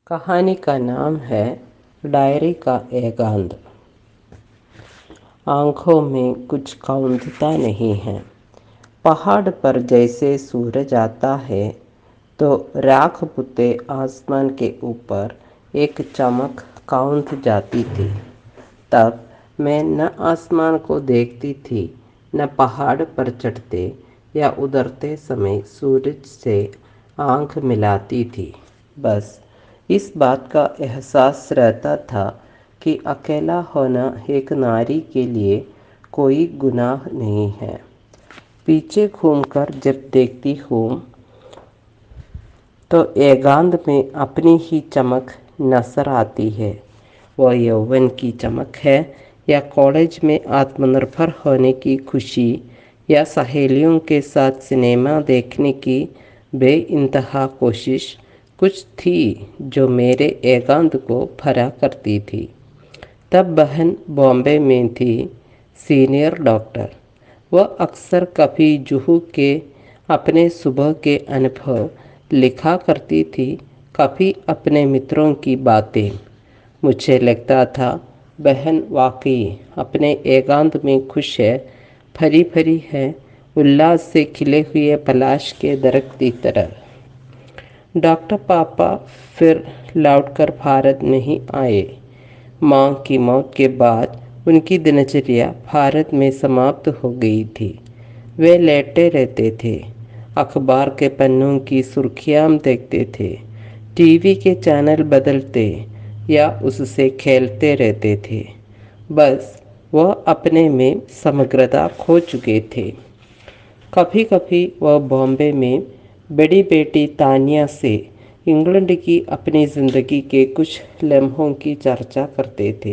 कहानी का नाम है डायरी का एकांत। आंखों में कुछ कौंधता नहीं है। पहाड़ पर जैसे सूरज आता है तो राख पुते आसमान के ऊपर एक चमक कौंध जाती थी। तब मैं न आसमान को देखती थी, न पहाड़ पर चढ़ते या उतरते समय सूरज से आंख मिलाती थी। बस इस बात का एहसास रहता था कि अकेला होना एक नारी के लिए कोई गुनाह नहीं है। पीछे घूमकर जब देखती हूँ तो एकांत में अपनी ही चमक नजर आती है। वह यौवन की चमक है या कॉलेज में आत्मनिर्भर होने की खुशी या सहेलियों के साथ सिनेमा देखने की बेइंतहा कोशिश कुछ थी जो मेरे एकांत को भरा करती थी। तब बहन बॉम्बे में थी, सीनियर डॉक्टर। वह अक्सर कभी जुहू के अपने सुबह के अनुभव लिखा करती थी, कभी अपने मित्रों की बातें। मुझे लगता था बहन वाकई अपने एकांत में खुश है, भरी भरी है, उल्लास से खिले हुए पलाश के दरख्त की तरह। डॉक्टर पापा फिर लौटकर भारत नहीं आए। माँ की मौत के बाद उनकी दिनचर्या भारत में समाप्त हो गई थी। वे लेटे रहते थे, अखबार के पन्नों की सुर्खियाँ देखते थे, टीवी के चैनल बदलते या उससे खेलते रहते थे। बस वह अपने में समग्रता खो चुके थे। कभी कभी वह बॉम्बे में बड़ी बेटी तानिया से इंग्लैंड की अपनी ज़िंदगी के कुछ लम्हों की चर्चा करते थे।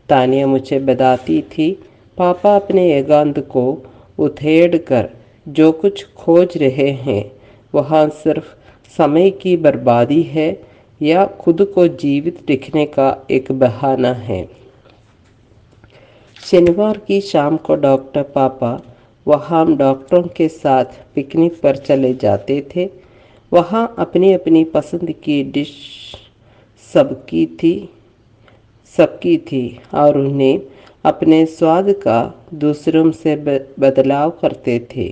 तानिया मुझे बताती थी, पापा अपने एकांत को उधेड़ कर जो कुछ खोज रहे हैं वहाँ सिर्फ समय की बर्बादी है या खुद को जीवित दिखने का एक बहाना है। शनिवार की शाम को डॉक्टर पापा वहाँ डॉक्टरों के साथ पिकनिक पर चले जाते थे। वहाँ अपनी अपनी पसंद की डिश सबकी थी सबकी थी और उन्हें अपने स्वाद का दूसरों से बदलाव करते थे।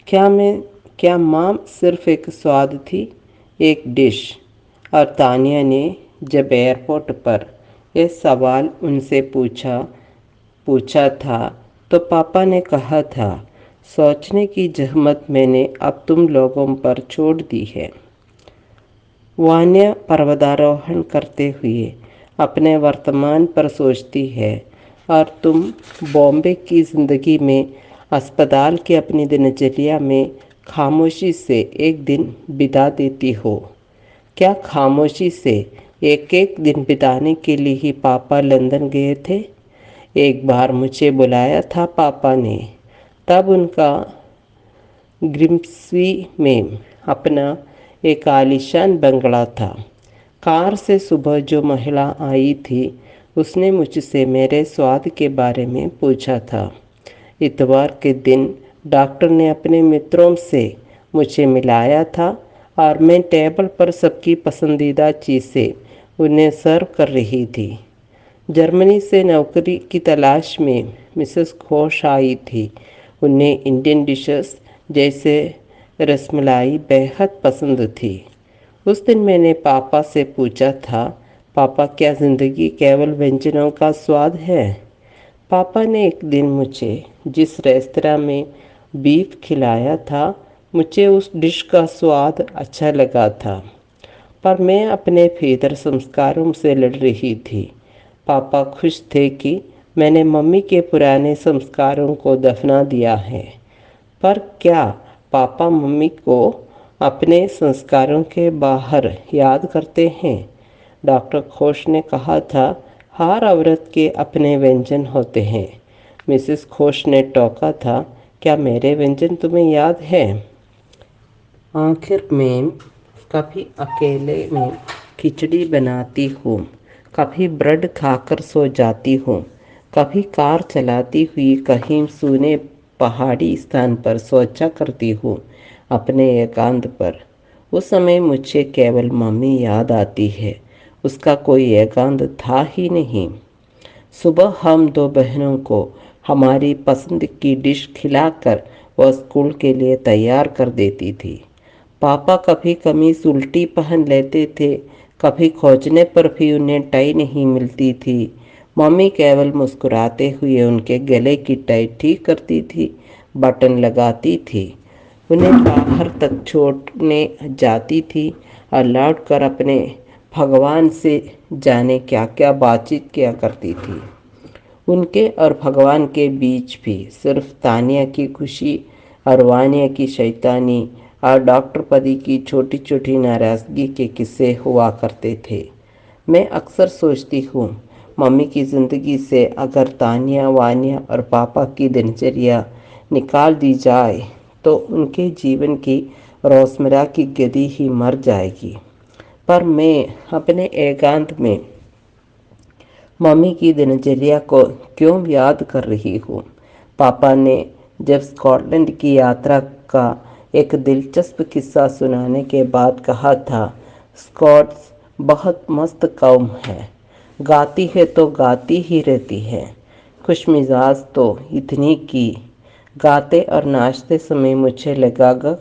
क्या माँ सिर्फ एक स्वाद थी, एक डिश? और तानिया ने जब एयरपोर्ट पर यह सवाल उनसे पूछा था तो पापा ने कहा था, सोचने की जहमत मैंने अब तुम लोगों पर छोड़ दी है। वान्या पर्वतारोहण करते हुए अपने वर्तमान पर सोचती है और तुम बॉम्बे की ज़िंदगी में अस्पताल की अपनी दिनचर्या में खामोशी से एक दिन बिता देती हो। क्या खामोशी से एक एक दिन बिताने के लिए ही पापा लंदन गए थे? एक बार मुझे बुलाया था पापा ने, तब उनका ग्रिम्सबी में अपना एक आलीशान बंगला था। कार से सुबह जो महिला आई थी उसने मुझसे मेरे स्वाद के बारे में पूछा था। इतवार के दिन डॉक्टर ने अपने मित्रों से मुझे मिलाया था और मैं टेबल पर सबकी पसंदीदा चीज़ें उन्हें सर्व कर रही थी। जर्मनी से नौकरी की तलाश में मिसेस घोष आई थी। उन्हें इंडियन डिशेस जैसे रसमलाई बेहद पसंद थी। उस दिन मैंने पापा से पूछा था, पापा क्या ज़िंदगी केवल व्यंजनों का स्वाद है? पापा ने एक दिन मुझे जिस रेस्तरां में बीफ खिलाया था, मुझे उस डिश का स्वाद अच्छा लगा था, पर मैं अपने भीतर संस्कारों से लड़ रही थी। पापा खुश थे कि मैंने मम्मी के पुराने संस्कारों को दफना दिया है, पर क्या पापा मम्मी को अपने संस्कारों के बाहर याद करते हैं? डॉक्टर घोष ने कहा था, हर औरत के अपने व्यंजन होते हैं। मिसेस घोष ने टोका था, क्या मेरे व्यंजन तुम्हें याद है? आखिर में कभी अकेले में खिचड़ी बनाती हूँ, कभी ब्रेड खाकर सो जाती हूँ, कभी कार चलाती हुई कहीं सूने पहाड़ी स्थान पर सोचा करती हूँ अपने एकांत पर। उस समय मुझे केवल मम्मी याद आती है, उसका कोई एकांत था ही नहीं। सुबह हम दो बहनों को हमारी पसंद की डिश खिलाकर वह स्कूल के लिए तैयार कर देती थी। पापा कभी कमीज उल्टी पहन लेते थे, कभी खोजने पर भी उन्हें टाई नहीं मिलती थी। मम्मी केवल मुस्कुराते हुए उनके गले की टाई ठीक करती थी, बटन लगाती थी, उन्हें बाहर तक छोड़ने जाती थी और लौट कर अपने भगवान से जाने क्या क्या बातचीत किया करती थी। उनके और भगवान के बीच भी सिर्फ तानिया की खुशी और वानिया की शैतानी और डॉक्टर पदी की छोटी छोटी नाराज़गी के किस्से हुआ करते थे। मैं अक्सर सोचती हूँ, मम्मी की ज़िंदगी से अगर तानिया, वानिया और पापा की दिनचर्या निकाल दी जाए तो उनके जीवन की रोज़मर्रा की गति ही मर जाएगी। पर मैं अपने एकांत में मम्मी की दिनचर्या को क्यों याद कर रही हूँ? पापा ने जब स्कॉटलैंड की यात्रा का एक दिलचस्प किस्सा सुनाने के बाद कहा था, स्कॉट्स बहुत मस्त कौम है, गाती है तो गाती ही रहती है, खुशमिजाज तो इतनी की गाते और नाचते समय मुझे लगा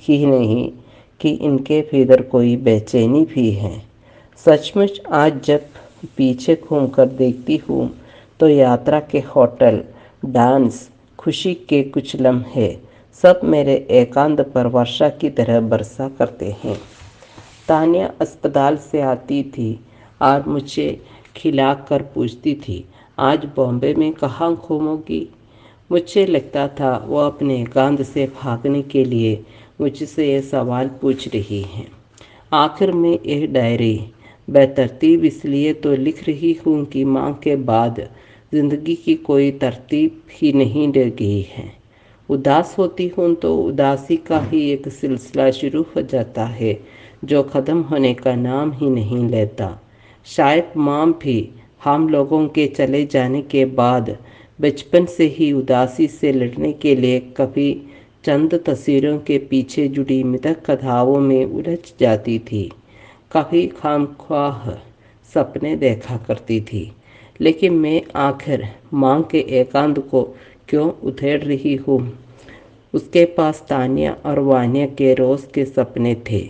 ही नहीं कि इनके भीतर कोई बेचैनी भी है। सचमुच आज जब पीछे घूमकर देखती हूँ तो यात्रा के होटल, डांस, खुशी के कुछ लम्हे सब मेरे एकांत पर वर्षा की तरह बरसा करते हैं। तानिया अस्पताल से आती थी और मुझे खिलाकर पूछती थी, आज बॉम्बे में कहाँ घूमोगी? मुझे लगता था वह अपने एकांत से भागने के लिए मुझसे ये सवाल पूछ रही हैं। आखिर में यह डायरी बेतरतीब इसलिए तो लिख रही हूँ कि माँ के बाद ज़िंदगी की कोई तरतीब ही नहीं रह गई है। उदास होती हूँ तो उदासी का ही एक सिलसिला शुरू हो जाता है जो ख़त्म होने का नाम ही नहीं लेता। शायद माँ भी हम लोगों के चले जाने के बाद बचपन से ही उदासी से लड़ने के लिए कभी चंद तस्वीरों के पीछे जुड़ी मृतक कथाओं में उलझ जाती थी, कभी खामख्वाह सपने देखा करती थी। लेकिन मैं आखिर माँ के एकांत को क्यों उधेड़ रही हूँ? उसके पास तानिया और वानिया के रोज़ के सपने थे,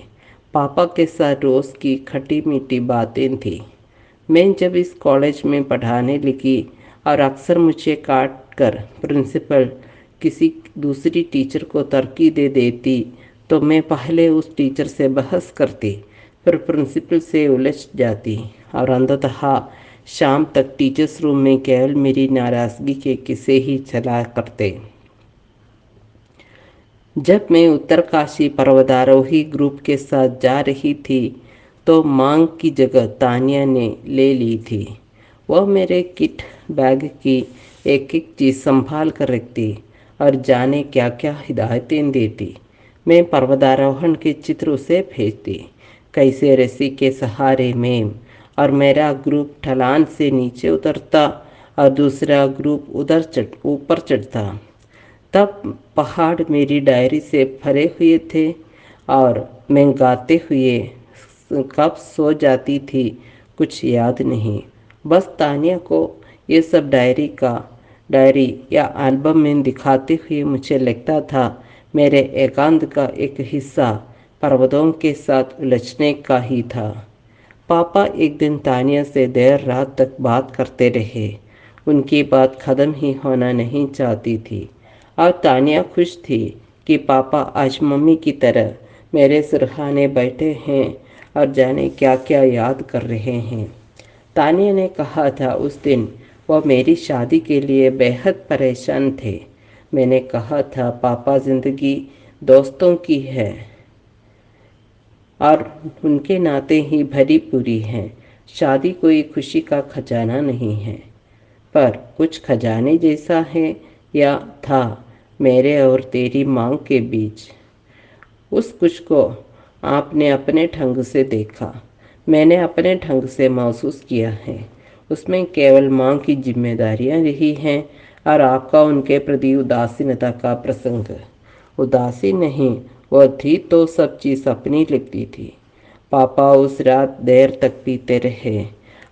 पापा के साथ रोज़ की खटी मीठी बातें थी। मैं जब इस कॉलेज में पढ़ाने लगी और अक्सर मुझे काट कर प्रिंसिपल किसी दूसरी टीचर को तरक्की दे देती तो मैं पहले उस टीचर से बहस करती, फिर प्रिंसिपल से उलझ जाती और अंततः शाम तक टीचर्स रूम में केवल मेरी नाराज़गी के किस्से ही चला करते। जब मैं उत्तरकाशी पर्वतारोही ग्रुप के साथ जा रही थी तो मांग की जगह तानिया ने ले ली थी। वह मेरे किट बैग की एक एक चीज़ संभाल कर रखती और जाने क्या क्या हिदायतें देती। मैं पर्वतारोहण के चित्र उसे भेजती, कैसे रस्सी के सहारे में, और मेरा ग्रुप ढलान से नीचे उतरता और दूसरा ग्रुप ऊपर चढ़ता। तब पहाड़ मेरी डायरी से भरे हुए थे और मैं गाते हुए कब सो जाती थी कुछ याद नहीं। बस तानिया को ये सब डायरी या एल्बम में दिखाते हुए मुझे लगता था मेरे एकांत का एक हिस्सा पर्वतों के साथ उलझने का ही था। पापा एक दिन तानिया से देर रात तक बात करते रहे, उनकी बात ख़त्म ही होना नहीं चाहती थी और तानिया खुश थी कि पापा आज मम्मी की तरह मेरे सिरहाने बैठे हैं और जाने क्या क्या याद कर रहे हैं। तानिया ने कहा था उस दिन वह मेरी शादी के लिए बेहद परेशान थे। मैंने कहा था पापा ज़िंदगी दोस्तों की है और उनके नाते ही भरी पूरी है, शादी कोई खुशी का खजाना नहीं है। पर कुछ खजाने जैसा है या था मेरे और तेरी मांग के बीच। उस कुछ को आपने अपने ढंग से देखा, मैंने अपने ढंग से महसूस किया है। उसमें केवल माँ की जिम्मेदारियाँ रही हैं और आपका उनके प्रति उदासीनता का प्रसंग। उदासी नहीं, वह थी तो सब चीज़ अपनी लगती थी। पापा उस रात देर तक पीते रहे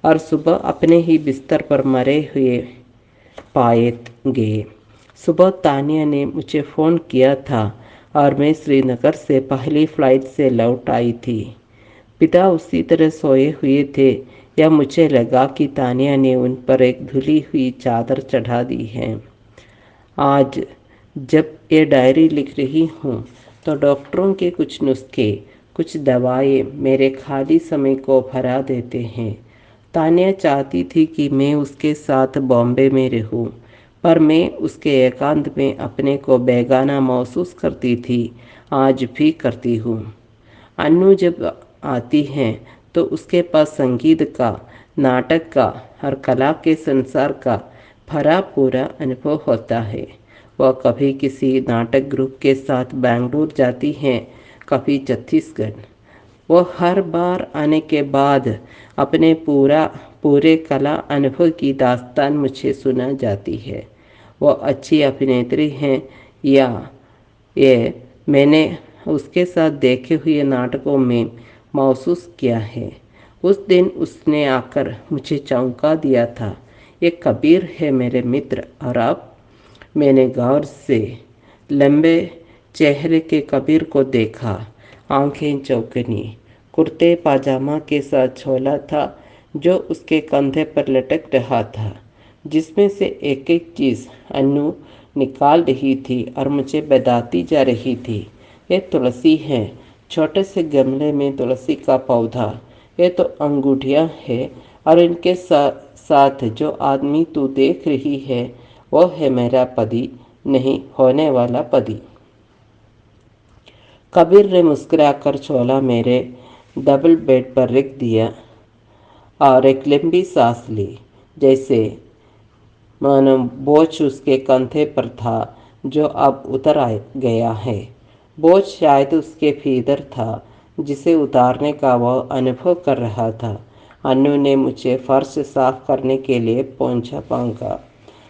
और सुबह अपने ही बिस्तर पर मरे हुए पाए गए। सुबह तानिया ने मुझे फ़ोन किया था और मैं श्रीनगर से पहली फ़्लाइट से लौट आई थी। पिता उसी तरह सोए हुए थे या मुझे लगा कि तानिया ने उन पर एक धुली हुई चादर चढ़ा दी है। आज जब ये डायरी लिख रही हूँ तो डॉक्टरों के कुछ नुस्खे, कुछ दवाएं मेरे खाली समय को भरा देते हैं। तानिया चाहती थी कि मैं उसके साथ बॉम्बे में रहूं, पर मैं उसके एकांत में अपने को बेगाना महसूस करती थी, आज भी करती हूँ। अन्नू जब आती हैं तो उसके पास संगीत का, नाटक का और कला के संसार का भरा पूरा अनुभव होता है। वह कभी किसी नाटक ग्रुप के साथ बेंगलुरु जाती हैं, कभी छत्तीसगढ़। वो हर बार आने के बाद अपने पूरे कला अनुभव की दास्तान मुझे सुना जाती है। वो अच्छी अभिनेत्री हैं या ये मैंने उसके साथ देखे हुए नाटकों में महसूस किया है। उस दिन उसने आकर मुझे चौंका दिया था। ये कबीर है मेरे मित्र। और अब मैंने गौर से लंबे चेहरे के कबीर को देखा। आंखें चौकनी, कुर्ते पाजामा के साथ झोला था जो उसके कंधे पर लटक रहा था, जिसमें से एक एक चीज़ अन्नू निकाल रही थी और मुझे बताती जा रही थी। ये तुलसी है, छोटे से गमले में तुलसी का पौधा। ये तो अंगूठियाँ है और इनके साथ जो आदमी तू देख रही है वो है मेरा पति, नहीं होने वाला पति। कबीर ने मुस्कुराकर झोला मेरे डबल बेड पर रख दिया और एक लंबी सांस ली, जैसे मानो बोझ उसके कंधे पर था जो अब उतर आ गया है। बोझ शायद उसके भीतर था जिसे उतारने का वह अनुभव कर रहा था। अन्नू ने मुझे फर्श साफ करने के लिए पोंछा मांगा।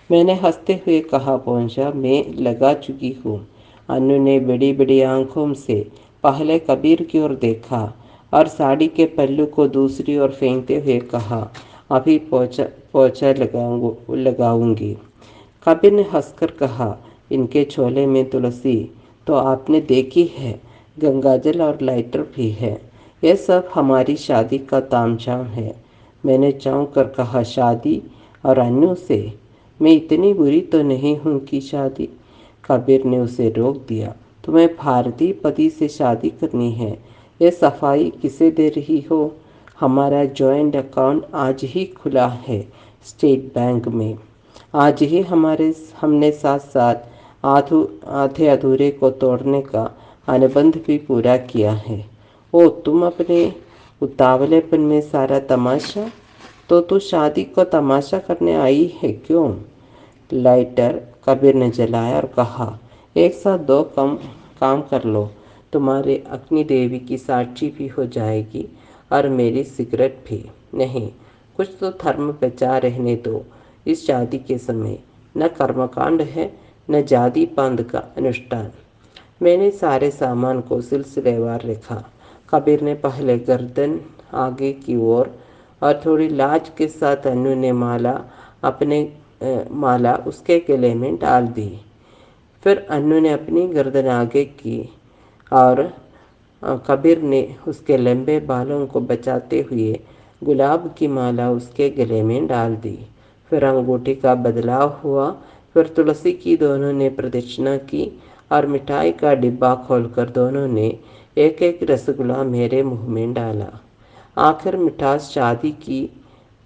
मैंने हंसते हुए कहा, पोंछा मैं लगा चुकी हूँ। अन्नू ने बड़ी बड़ी आंखों से पहले कबीर की ओर देखा और साड़ी के पल्लू को दूसरी ओर फेंकते हुए कहा, अभी पोंछा पोंछा लगाऊंगी। कबीर ने हंसकर कहा, इनके झोले में तुलसी तो आपने देखी है, गंगाजल और लाइटर भी है। यह सब हमारी शादी का तामझाम है। मैंने चौंक कर कहा, शादी और अन्नू से? मैं इतनी बुरी तो नहीं हूँ कि शादी? कबीर ने उसे रोक दिया। तुम्हें भारतीय पति से शादी करनी है, ये सफाई किसे दे रही हो? हमारा जॉइंट अकाउंट आज ही खुला है स्टेट बैंक में। आज ही हमने साथ साथ आधे अधूरे को तोड़ने का अनुबंध भी पूरा किया है। ओ तुम अपने उतावलेपन में सारा तमाशा, तो तू शादी को तमाशा करने आई है क्यों? लाइटर कबीर ने जलाया और कहा, एक साथ दो काम कर लो। तुम्हारे अग्नि देवी की साक्षी भी हो जाएगी और मेरी सिगरेट भी। नहीं, कुछ तो धर्म बचा रहने दो। इस शादी के समय न कर्मकांड है न जाति पंथ का अनुष्ठान। मैंने सारे सामान को सिलसिलेवार रखा। कबीर ने पहले गर्दन आगे की ओर और थोड़ी लाज के साथ अन्नू ने माला उसके गले में डाल दी। फिर अन्नू ने अपनी गर्दन आगे की और कबीर ने उसके लंबे बालों को बचाते हुए गुलाब की माला उसके गले में डाल दी। फिर अंगूठी का बदलाव हुआ। फिर तुलसी की दोनों ने प्रदक्षिणा की और मिठाई का डिब्बा खोलकर दोनों ने एक एक रसगुल्ला मेरे मुंह में डाला। आखिर मिठास शादी की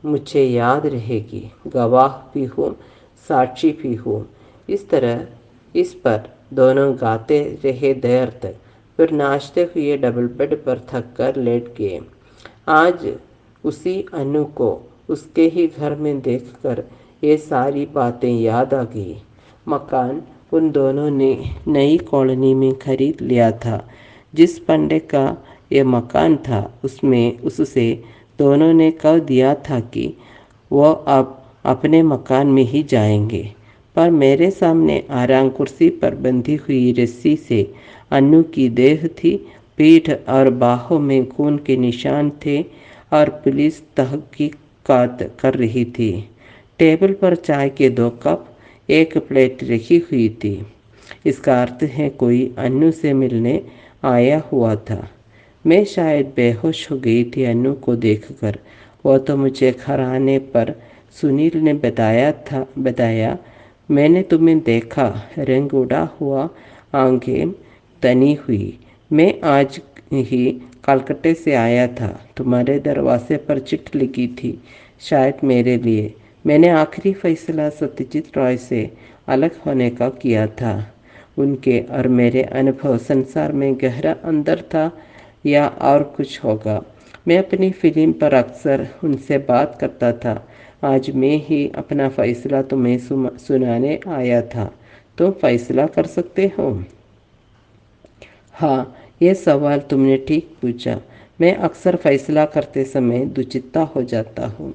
मुझे याद रहेगी, गवाह भी हूँ, साक्षी भी हूँ। इस पर दोनों गाते रहे देर तक, फिर नाचते हुए डबल बेड पर थक कर लेट गए। आज उसी अनु को उसके ही घर में देखकर ये सारी बातें याद आ गई। मकान उन दोनों ने नई कॉलोनी में खरीद लिया था। जिस पंडे का ये मकान था उससे दोनों ने कह दिया था कि वो अब अपने मकान में ही जाएंगे। पर मेरे सामने आराम कुर्सी पर बंधी हुई रस्सी से अन्नू की देह थी, पीठ और बाहों में खून के निशान थे और पुलिस तहकीकात कर रही थी। टेबल पर चाय के 2 कप, एक प्लेट रखी हुई थी। इसका अर्थ है कोई अन्नू से मिलने आया हुआ था। मैं शायद बेहोश हो गई थी अन्नू को देखकर। वो तो मुझे घर आने पर सुनील ने बताया, मैंने तुम्हें देखा, रंग उड़ा हुआ, आंखें तनी हुई। मैं आज ही कलकत्ते से आया था, तुम्हारे दरवाजे पर चिट्ठी लिखी थी, शायद मेरे लिए। मैंने आखिरी फैसला सत्यजीत रॉय से अलग होने का किया था। उनके और मेरे अनुभव संसार में गहरा अंतर था या और कुछ होगा। मैं अपनी फिल्म पर अक्सर उनसे बात करता था। आज मैं ही अपना फैसला तुम्हें सुनाने आया था। तुम फैसला कर सकते हो? हाँ, ये सवाल तुमने ठीक पूछा। मैं अक्सर फैसला करते समय दुचित्ता हो जाता हूँ।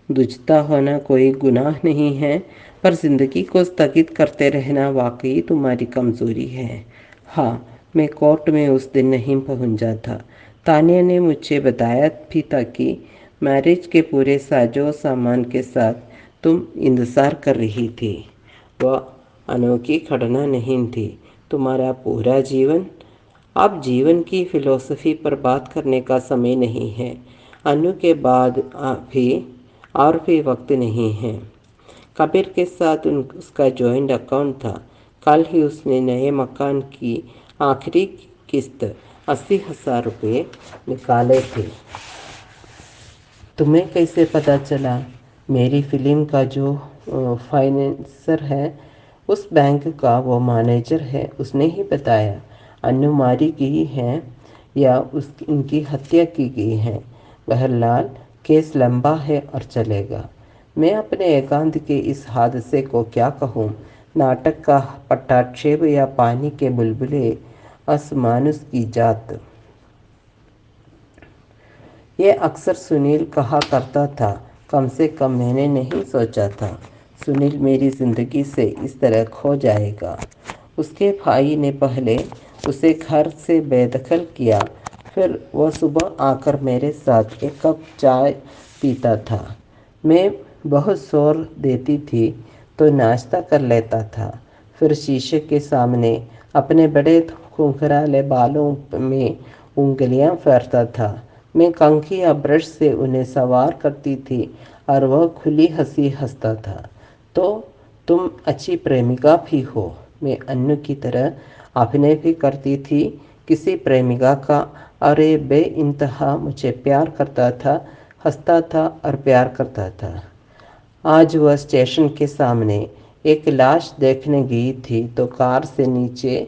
दुचित्ता होना कोई गुनाह नहीं है, पर ज़िंदगी को स्थगित करते रहना वाकई तुम्हारी कमज़ोरी है। हाँ, मैं कोर्ट में उस दिन नहीं पहुँच जाता। तानिया ने मुझे बताया भी था कि मैरिज के पूरे साजो सामान के साथ तुम इंतज़ार कर रही थी। वह अनोखी घटना नहीं थी, तुम्हारा पूरा जीवन। अब जीवन की फिलॉसफी पर बात करने का समय नहीं है। अनु के बाद भी और भी वक्त नहीं है। कबीर के साथ उसका जॉइंट अकाउंट था। कल ही उसने नए मकान की आखिरी किस्त 80,000 रुपये निकाले थे। तुम्हें कैसे पता चला? मेरी फिल्म का जो फाइनेंसर है, उस बैंक का वो मैनेजर है, उसने ही बताया। अन्नू मारी गई है या उनकी हत्या की गई है। बहरहाल केस लंबा है और चलेगा। मैं अपने एकांत के इस हादसे को क्या कहूँ? नाटक का पट्टाक्षेप या पानी के बुलबुले असमानुष की जात। ये अक्सर सुनील कहा करता था। कम से कम मैंने नहीं सोचा था सुनील मेरी ज़िंदगी से इस तरह खो जाएगा। उसके भाई ने पहले उसे घर से बेदखल किया, फिर वह सुबह आकर मेरे साथ 1 कप चाय पीता था। मैं बहुत जोर देती थी तो नाश्ता कर लेता था, फिर शीशे के सामने अपने बड़े खुंखराले बालों में उंगलियां फेरता था। मैं कंघी या ब्रश से उन्हें सवार करती थी और वह खुली हंसी हंसता था। तो तुम अच्छी प्रेमिका भी हो। मैं अन्नू की तरह अभिनय भी करती थी किसी प्रेमिका का, और ये बेइंतहा मुझे प्यार करता था, हंसता था और प्यार करता था। आज वह स्टेशन के सामने एक लाश देखने गई थी तो कार से नीचे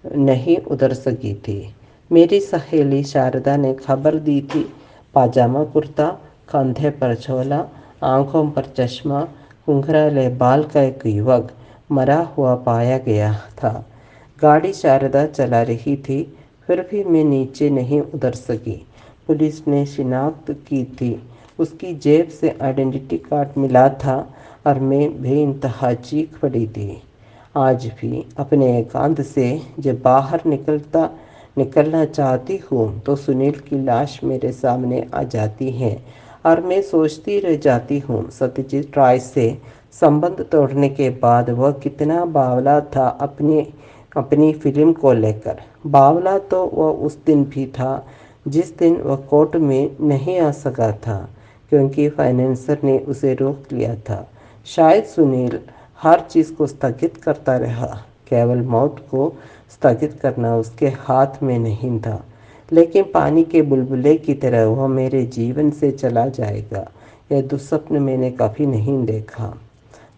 नहीं उतर सकी थी। मेरी सहेली शारदा ने खबर दी थी। पाजामा कुर्ता, कंधे पर झोला, आंखों पर चश्मा, घुंघराले बाल का एक युवक मरा हुआ पाया गया था। गाड़ी शारदा चला रही थी, फिर भी मैं नीचे नहीं उतर सकी। पुलिस ने शिनाख्त की थी। उसकी जेब से आइडेंटिटी कार्ड मिला था और मैं बेइंतहा चीख पड़ी थी। आज भी अपने एकांत से जब बाहर निकलना चाहती हूँ तो सुनील की लाश मेरे सामने आ जाती है और मैं सोचती रह जाती हूँ सत्यजीत राय से संबंध तोड़ने के बाद वह कितना बावला था अपनी फिल्म को लेकर। बावला तो वह उस दिन भी था जिस दिन वह कोर्ट में नहीं आ सका था क्योंकि फाइनेंसर ने उसे रोक लिया था। शायद सुनील हर चीज़ को स्थगित करता रहा, केवल मौत को स्थगित करना उसके हाथ में नहीं था। लेकिन पानी के बुलबुले की तरह वह मेरे जीवन से चला जाएगा, यह दुस्वप्न मैंने कभी नहीं देखा।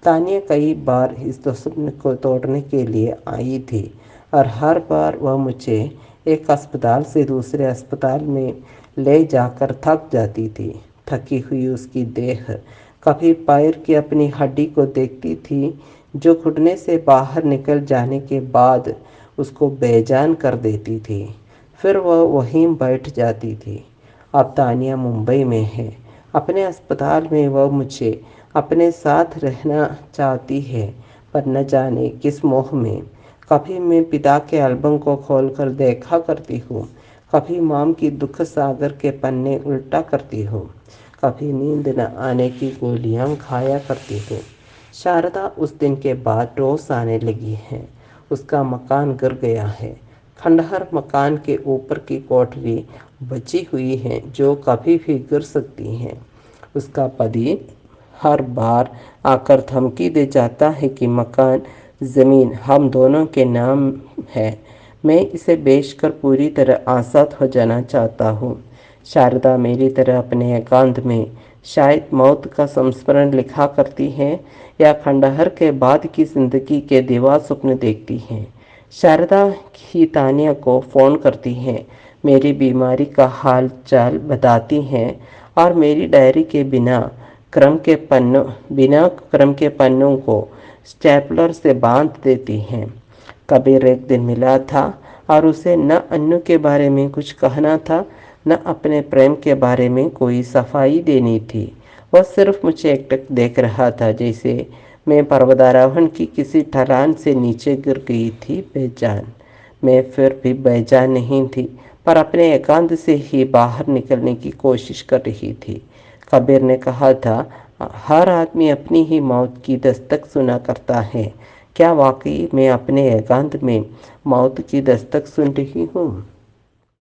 तानिया कई बार इस दुस्वप्न को तोड़ने के लिए आई थी और हर बार वह मुझे एक अस्पताल से दूसरे अस्पताल में ले जाकर थक जाती थी। थकी हुई उसकी देह कभी पैर की अपनी हड्डी को देखती थी जो घुटने से बाहर निकल जाने के बाद उसको बेजान कर देती थी। फिर वह वहीं बैठ जाती थी। अब तानिया मुंबई में है। अपने अस्पताल में वह मुझे अपने साथ रहना चाहती है, पर न जाने किस मोह में। कभी मैं पिता के एल्बम को खोलकर देखा करती हूँ, कभी मॉम की दुख सागर के पन्ने उल्टा करती हूँ, कभी नींद न आने की गोलियां खाया करती हूँ। शारदा उस दिन के बाद रोज आने लगी है। उसका मकान गिर गया है। खंडहर मकान के ऊपर की कोठरी बची हुई है जो कभी भी गिर सकती है। उसका पति हर बार आकर धमकी दे जाता है कि मकान ज़मीन हम दोनों के नाम है। मैं इसे बेचकर पूरी तरह आज़ाद हो जाना चाहता हूँ। शारदा मेरी तरह अपने एकांत में शायद मौत का संस्मरण लिखा करती है या खंडहर के बाद की जिंदगी के दीवार स्वप्न देखती है। शारदा ही तानिया को फ़ोन करती हैं, मेरी बीमारी का हाल चाल बताती हैं और मेरी डायरी के बिना क्रम के पन्नों को स्टेपलर से बांध देती हैं। कबीर एक दिन मिला था और उसे न अन्नू के बारे में कुछ कहना था, न अपने प्रेम के बारे में कोई सफाई देनी थी। वह सिर्फ मुझे एकटक देख रहा था, जैसे मैं पर्वतारोहण की किसी ढलान से नीचे गिर गई थी बेजान। मैं फिर भी बेजान नहीं थी, पर अपने एकांत से ही बाहर निकलने की कोशिश कर रही थी। कबीर ने कहा था, हर आदमी अपनी ही मौत की दस्तक सुना करता है। क्या वाकई मैं अपने एकांत में मौत की दस्तक सुन रही हूँ?